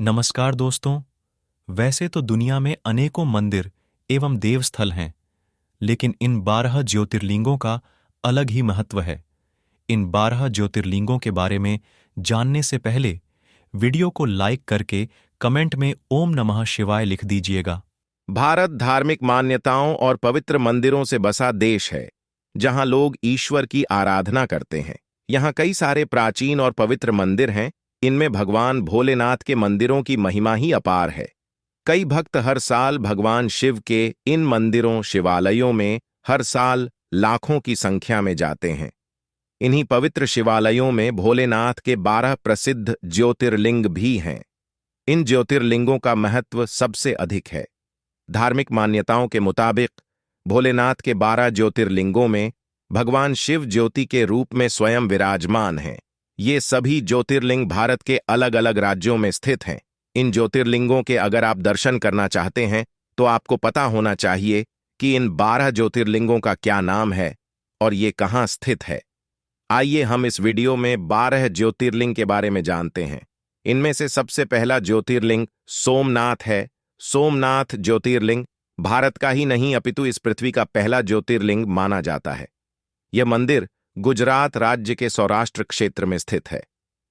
नमस्कार दोस्तों। वैसे तो दुनिया में अनेकों मंदिर एवं देवस्थल हैं, लेकिन इन 12 ज्योतिर्लिंगों का अलग ही महत्व है। इन 12 ज्योतिर्लिंगों के बारे में जानने से पहले वीडियो को लाइक करके कमेंट में ओम नमः शिवाय लिख दीजिएगा। भारत धार्मिक मान्यताओं और पवित्र मंदिरों से बसा देश है, जहां लोग ईश्वर की आराधना करते हैं। यहाँ कई सारे प्राचीन और पवित्र मंदिर हैं। इनमें भगवान भोलेनाथ के मंदिरों की महिमा ही अपार है। कई भक्त हर साल भगवान शिव के इन मंदिरों शिवालयों में हर साल लाखों की संख्या में जाते हैं। इन्हीं पवित्र शिवालयों में भोलेनाथ के 12 प्रसिद्ध ज्योतिर्लिंग भी हैं। इन ज्योतिर्लिंगों का महत्व सबसे अधिक है। धार्मिक मान्यताओं के मुताबिक भोलेनाथ के 12 ज्योतिर्लिंगों में भगवान शिव ज्योति के रूप में स्वयं विराजमान हैं। ये सभी ज्योतिर्लिंग भारत के अलग अलग राज्यों में स्थित हैं। इन ज्योतिर्लिंगों के अगर आप दर्शन करना चाहते हैं तो आपको पता होना चाहिए कि इन 12 ज्योतिर्लिंगों का क्या नाम है और ये कहाँ स्थित है। आइए हम इस वीडियो में 12 ज्योतिर्लिंग के बारे में जानते हैं। इनमें से सबसे पहला ज्योतिर्लिंग सोमनाथ है। सोमनाथ ज्योतिर्लिंग भारत का ही नहीं अपितु इस पृथ्वी का पहला ज्योतिर्लिंग माना जाता है। यह मंदिर गुजरात राज्य के सौराष्ट्र क्षेत्र में स्थित है।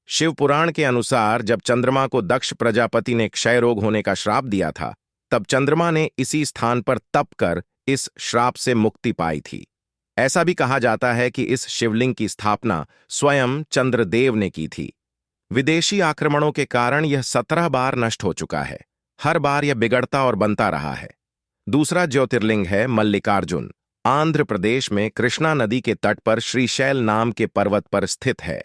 शिव पुराण के अनुसार जब चंद्रमा को दक्ष प्रजापति ने क्षय रोग होने का श्राप दिया था, तब चंद्रमा ने इसी स्थान पर तप कर इस श्राप से मुक्ति पाई थी। ऐसा भी कहा जाता है कि इस शिवलिंग की स्थापना स्वयं चंद्रदेव ने की थी। विदेशी आक्रमणों के कारण यह 17 बार नष्ट हो चुका है। हर बार यह बिगड़ता और बनता रहा है। दूसरा ज्योतिर्लिंग है मल्लिकार्जुन। आंध्र प्रदेश में कृष्णा नदी के तट पर श्रीशैल नाम के पर्वत पर स्थित है।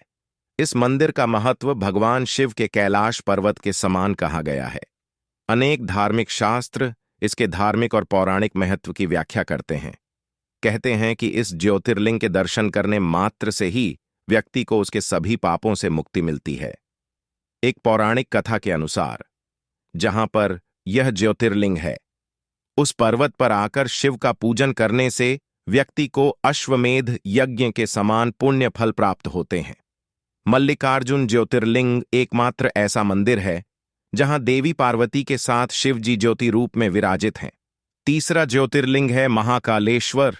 इस मंदिर का महत्व भगवान शिव के कैलाश पर्वत के समान कहा गया है। अनेक धार्मिक शास्त्र इसके धार्मिक और पौराणिक महत्व की व्याख्या करते हैं। कहते हैं कि इस ज्योतिर्लिंग के दर्शन करने मात्र से ही व्यक्ति को उसके सभी पापों से मुक्ति मिलती है। एक पौराणिक कथा के अनुसार जहां पर यह ज्योतिर्लिंग है, उस पर्वत पर आकर शिव का पूजन करने से व्यक्ति को अश्वमेध यज्ञ के समान पुण्य फल प्राप्त होते हैं। मल्लिकार्जुन ज्योतिर्लिंग एकमात्र ऐसा मंदिर है जहां देवी पार्वती के साथ शिव जी ज्योति रूप में विराजित हैं। तीसरा ज्योतिर्लिंग है महाकालेश्वर।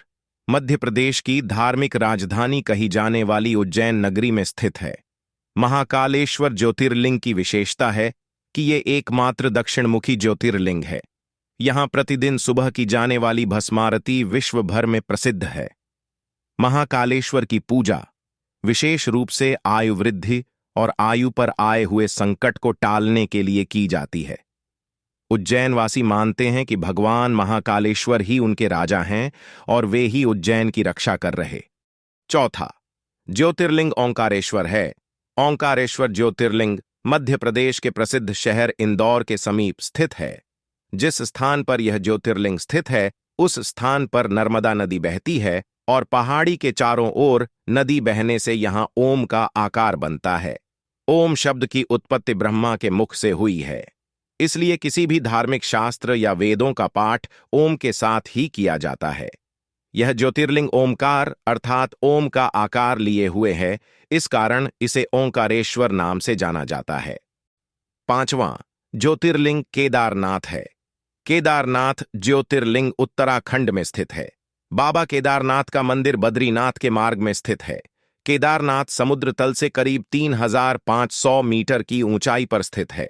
मध्य प्रदेश की धार्मिक राजधानी कही जाने वाली उज्जैन नगरी में स्थित है। महाकालेश्वर ज्योतिर्लिंग की विशेषता है कि ये एकमात्र दक्षिणमुखी ज्योतिर्लिंग है। यहां प्रतिदिन सुबह की जाने वाली भस्मारती विश्व भर में प्रसिद्ध है। महाकालेश्वर की पूजा विशेष रूप से आयु वृद्धि और आयु पर आए हुए संकट को टालने के लिए की जाती है। उज्जैनवासी मानते हैं कि भगवान महाकालेश्वर ही उनके राजा हैं और वे ही उज्जैन की रक्षा कर रहे। चौथा ज्योतिर्लिंग ओंकारेश्वर है। ओंकारेश्वर ज्योतिर्लिंग मध्य प्रदेश के प्रसिद्ध शहर इंदौर के समीप स्थित है। जिस स्थान पर यह ज्योतिर्लिंग स्थित है, उस स्थान पर नर्मदा नदी बहती है और पहाड़ी के चारों ओर नदी बहने से यहां ओम का आकार बनता है। ओम शब्द की उत्पत्ति ब्रह्मा के मुख से हुई है, इसलिए किसी भी धार्मिक शास्त्र या वेदों का पाठ ओम के साथ ही किया जाता है। यह ज्योतिर्लिंग ओमकार अर्थात ओम का आकार लिए हुए है, इस कारण इसे ओंकारेश्वर नाम से जाना जाता है। पांचवां ज्योतिर्लिंग केदारनाथ है। केदारनाथ ज्योतिर्लिंग उत्तराखंड में स्थित है। बाबा केदारनाथ का मंदिर बद्रीनाथ के मार्ग में स्थित है। केदारनाथ समुद्र तल से करीब 3500 मीटर की ऊंचाई पर स्थित है।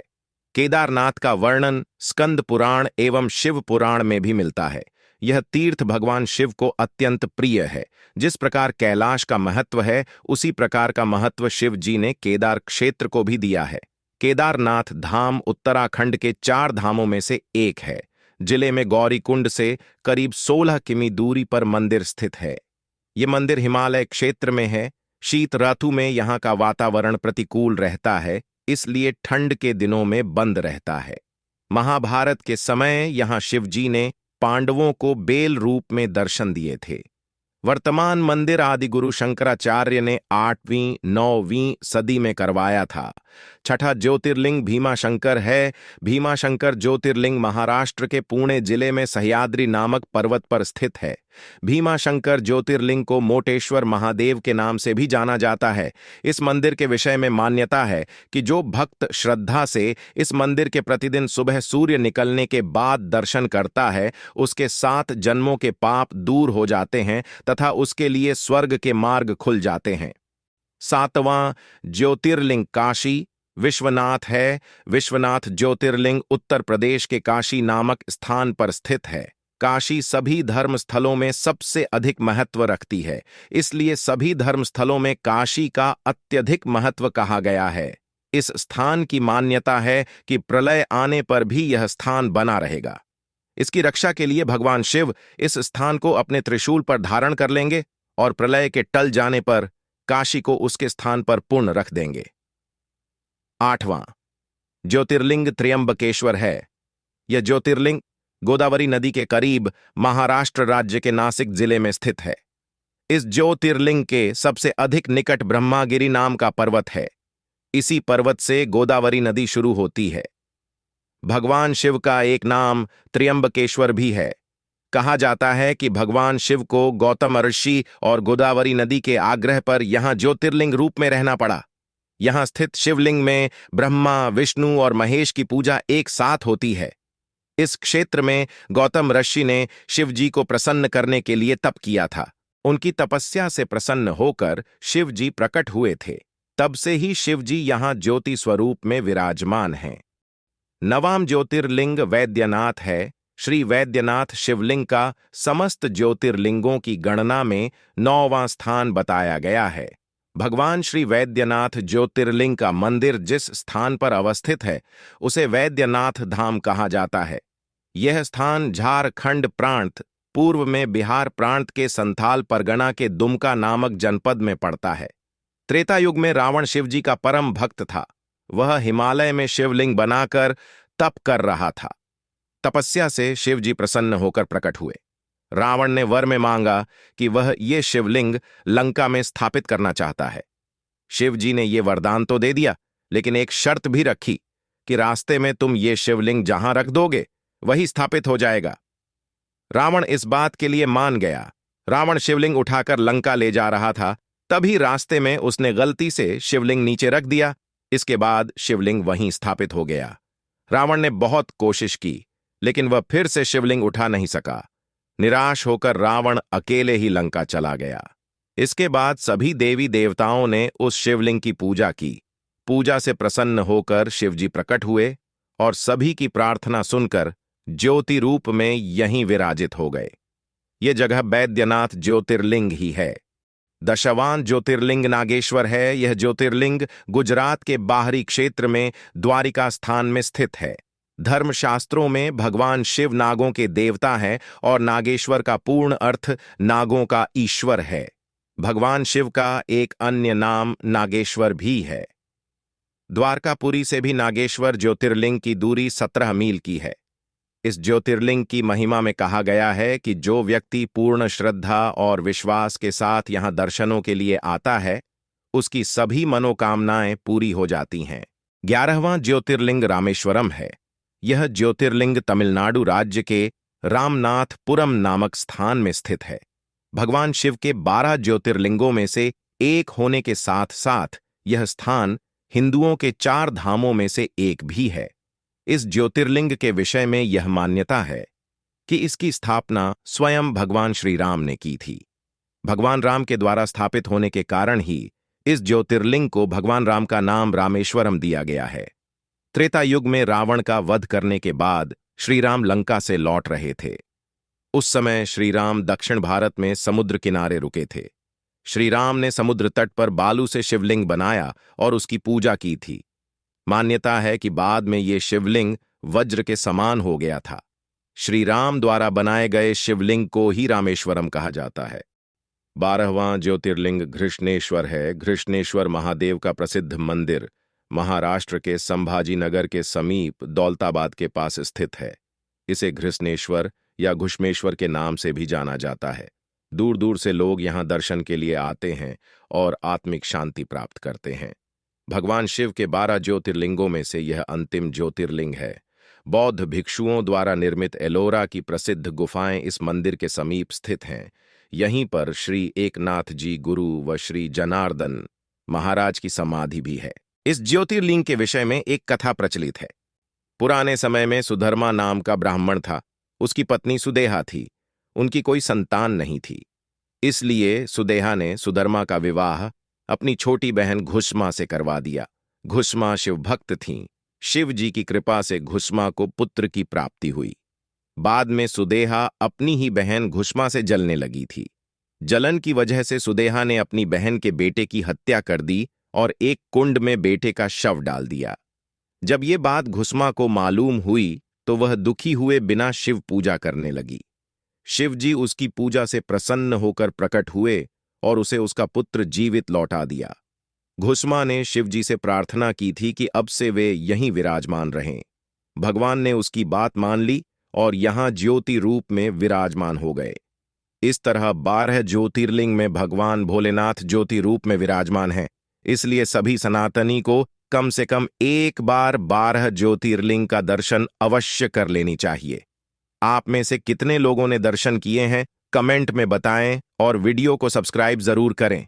केदारनाथ का वर्णन स्कंद पुराण एवं शिव पुराण में भी मिलता है। यह तीर्थ भगवान शिव को अत्यंत प्रिय है। जिस प्रकार कैलाश का महत्व है, उसी प्रकार का महत्व शिव जी ने केदार क्षेत्र को भी दिया है। केदारनाथ धाम उत्तराखंड के 4 धामों में से एक है। जिले में गौरीकुंड से करीब 16 किमी दूरी पर मंदिर स्थित है। ये मंदिर हिमालय क्षेत्र में है। शीत ऋतु में यहाँ का वातावरण प्रतिकूल रहता है, इसलिए ठंड के दिनों में बंद रहता है। महाभारत के समय यहाँ शिवजी ने पांडवों को बेल रूप में दर्शन दिए थे। वर्तमान मंदिर आदि गुरु शंकराचार्य ने 8वीं 9वीं सदी में करवाया था। छठा ज्योतिर्लिंग भीमाशंकर है। भीमाशंकर ज्योतिर्लिंग महाराष्ट्र के पुणे जिले में सह्याद्री नामक पर्वत पर स्थित है। भीमाशंकर ज्योतिर्लिंग को मोटेश्वर महादेव के नाम से भी जाना जाता है। इस मंदिर के विषय में मान्यता है कि जो भक्त श्रद्धा से इस मंदिर के प्रतिदिन सुबह सूर्य निकलने के बाद दर्शन करता है, उसके 7 जन्मों के पाप दूर हो जाते हैं तथा उसके लिए स्वर्ग के मार्ग खुल जाते हैं। 7वां ज्योतिर्लिंग काशी विश्वनाथ है। विश्वनाथ ज्योतिर्लिंग उत्तर प्रदेश के काशी नामक स्थान पर स्थित है। काशी सभी धर्म स्थलों में सबसे अधिक महत्व रखती है, इसलिए सभी धर्म स्थलों में काशी का अत्यधिक महत्व कहा गया है। इस स्थान की मान्यता है कि प्रलय आने पर भी यह स्थान बना रहेगा। इसकी रक्षा के लिए भगवान शिव इस स्थान को अपने त्रिशूल पर धारण कर लेंगे और प्रलय के टल जाने पर काशी को उसके स्थान पर पूर्ण रख देंगे। 8वां ज्योतिर्लिंग त्र्यंबकेश्वर है। यह ज्योतिर्लिंग गोदावरी नदी के करीब महाराष्ट्र राज्य के नासिक जिले में स्थित है। इस ज्योतिर्लिंग के सबसे अधिक निकट ब्रह्मागिरि नाम का पर्वत है। इसी पर्वत से गोदावरी नदी शुरू होती है। भगवान शिव का एक नाम त्र्यंबकेश्वर भी है। कहा जाता है कि भगवान शिव को गौतम ऋषि और गोदावरी नदी के आग्रह पर यहां ज्योतिर्लिंग रूप में रहना पड़ा। यहां स्थित शिवलिंग में ब्रह्मा, विष्णु और महेश की पूजा एक साथ होती है। इस क्षेत्र में गौतम ऋषि ने शिव जी को प्रसन्न करने के लिए तप किया था। उनकी तपस्या से प्रसन्न होकर शिव जी प्रकट हुए थे। तब से ही शिव जी यहां ज्योति स्वरूप में विराजमान हैं। 9वां ज्योतिर्लिंग वैद्यनाथ है। श्री वैद्यनाथ शिवलिंग का समस्त ज्योतिर्लिंगों की गणना में 9वां स्थान बताया गया है। भगवान श्री वैद्यनाथ ज्योतिर्लिंग का मंदिर जिस स्थान पर अवस्थित है उसे वैद्यनाथ धाम कहा जाता है। यह स्थान झारखंड प्रांत, पूर्व में बिहार प्रांत के संथाल परगना के दुमका नामक जनपद में पड़ता है। त्रेता युग में रावण शिवजी का परम भक्त था। वह हिमालय में शिवलिंग बनाकर तप कर रहा था। तपस्या से शिवजी प्रसन्न होकर प्रकट हुए। रावण ने वर में मांगा कि वह ये शिवलिंग लंका में स्थापित करना चाहता है। शिवजी ने ये वरदान तो दे दिया, लेकिन एक शर्त भी रखी कि रास्ते में तुम ये शिवलिंग जहां रख दोगे वही स्थापित हो जाएगा। रावण इस बात के लिए मान गया। रावण शिवलिंग उठाकर लंका ले जा रहा था, तभी रास्ते में उसने गलती से शिवलिंग नीचे रख दिया। इसके बाद शिवलिंग वहीं स्थापित हो गया। रावण ने बहुत कोशिश की, लेकिन वह फिर से शिवलिंग उठा नहीं सका। निराश होकर रावण अकेले ही लंका चला गया। इसके बाद सभी देवी देवताओं ने उस शिवलिंग की पूजा की। पूजा से प्रसन्न होकर शिवजी प्रकट हुए और सभी की प्रार्थना सुनकर ज्योति रूप में यहीं विराजित हो गए। ये जगह बैद्यनाथ ज्योतिर्लिंग ही है। 10वां ज्योतिर्लिंग नागेश्वर है। यह ज्योतिर्लिंग गुजरात के बाहरी क्षेत्र में द्वारिका स्थान में स्थित है। धर्मशास्त्रों में भगवान शिव नागों के देवता हैं और नागेश्वर का पूर्ण अर्थ नागों का ईश्वर है। भगवान शिव का एक अन्य नाम नागेश्वर भी है। द्वारकापुरी से भी नागेश्वर ज्योतिर्लिंग की दूरी 17 मील की है। इस ज्योतिर्लिंग की महिमा में कहा गया है कि जो व्यक्ति पूर्ण श्रद्धा और विश्वास के साथ यहां दर्शनों के लिए आता है, उसकी सभी मनोकामनाएं पूरी हो जाती हैं। 11वां ज्योतिर्लिंग रामेश्वरम है। यह ज्योतिर्लिंग तमिलनाडु राज्य के रामनाथपुरम नामक स्थान में स्थित है। भगवान शिव के 12 ज्योतिर्लिंगों में से एक होने के साथ साथ यह स्थान हिंदुओं के 4 धामों में से एक भी है। इस ज्योतिर्लिंग के विषय में यह मान्यता है कि इसकी स्थापना स्वयं भगवान श्री राम ने की थी। भगवान राम के द्वारा स्थापित होने के कारण ही इस ज्योतिर्लिंग को भगवान राम का नाम रामेश्वरम दिया गया है। त्रेता युग में रावण का वध करने के बाद श्री राम लंका से लौट रहे थे। उस समय श्री राम दक्षिण भारत में समुद्र किनारे रुके थे। श्री राम ने समुद्र तट पर बालू से शिवलिंग बनाया और उसकी पूजा की थी। मान्यता है कि बाद में ये शिवलिंग वज्र के समान हो गया था। श्री राम द्वारा बनाए गए शिवलिंग को ही रामेश्वरम कहा जाता है। 12वां ज्योतिर्लिंग घृष्णेश्वर है। घृष्णेश्वर महादेव का प्रसिद्ध मंदिर महाराष्ट्र के संभाजी नगर के समीप दौलताबाद के पास स्थित है। इसे घृष्णेश्वर या घुष्मेश्वर के नाम से भी जाना जाता है। दूर दूर से लोग यहां दर्शन के लिए आते हैं और आत्मिक शांति प्राप्त करते हैं। भगवान शिव के 12 ज्योतिर्लिंगों में से यह अंतिम ज्योतिर्लिंग है। बौद्ध भिक्षुओं द्वारा निर्मित एलोरा की प्रसिद्ध गुफाएं इस मंदिर के समीप स्थित हैं। यहीं पर श्री एकनाथ जी गुरु व श्री जनार्दन महाराज की समाधि भी है। इस ज्योतिर्लिंग के विषय में एक कथा प्रचलित है। पुराने समय में सुधर्मा नाम का ब्राह्मण था। उसकी पत्नी सुदेहा थी। उनकी कोई संतान नहीं थी। इसलिए सुदेहा ने सुधर्मा का विवाह अपनी छोटी बहन घुष्मा से करवा दिया। घुष्मा शिव भक्त थीं। शिव जी की कृपा से घुष्मा को पुत्र की प्राप्ति हुई। बाद में सुदेहा अपनी ही बहन घुष्मा से जलने लगी थी। जलन की वजह से सुदेहा ने अपनी बहन के बेटे की हत्या कर दी और एक कुंड में बेटे का शव डाल दिया। जब ये बात घुष्मा को मालूम हुई तो वह दुखी हुए बिना शिव पूजा करने लगी। शिव जी उसकी पूजा से प्रसन्न होकर प्रकट हुए और उसे उसका पुत्र जीवित लौटा दिया। घुष्मा ने शिव जी से प्रार्थना की थी कि अब से वे यहीं विराजमान रहें। भगवान ने उसकी बात मान ली और यहां ज्योति रूप में विराजमान हो गए। इस तरह 12 ज्योतिर्लिंग में भगवान भोलेनाथ ज्योति रूप में विराजमान हैं। इसलिए सभी सनातनी को कम से कम एक बार 12 ज्योतिर्लिंग का दर्शन अवश्य कर लेनी चाहिए। आप में से कितने लोगों ने दर्शन किए हैं कमेंट में बताएं और वीडियो को सब्सक्राइब जरूर करें।